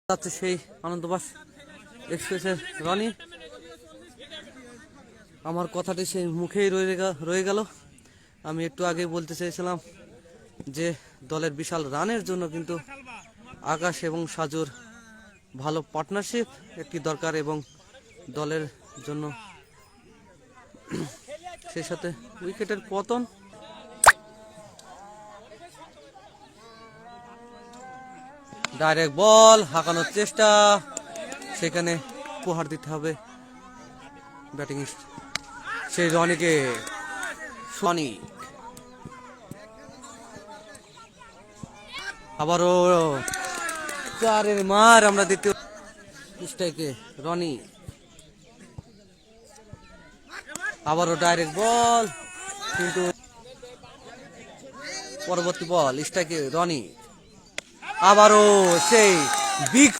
যাচ্ছে সেই আনন্দবাস এক্সপ্রেসের রনি। আমার কথাটি সেই মুখেই রয়ে গেল। আমি একটু আগে বলতে চেয়েছিলাম যে দলের বিশাল রানের জন্য কিন্তু আকাশ এবং সাজুর ভালো পার্টনারশিপ একটি দরকার এবং দলের জন্য সেই সাথে উইকেটের পতন। ডাইরেক্ট বল হাঁকানোর চেষ্টা, সেখানে উপহার দিতে হবে ব্যাটিং সেই রনিকে। সনি আবারও চারের মার আমরা দ্বিতীয় স্ট্রাইকে রনি। আবারও ডাইরেক্ট বল, কিন্তু পরবর্তী বল স্ট্রাইকে রনি। আবারও সেই বিগ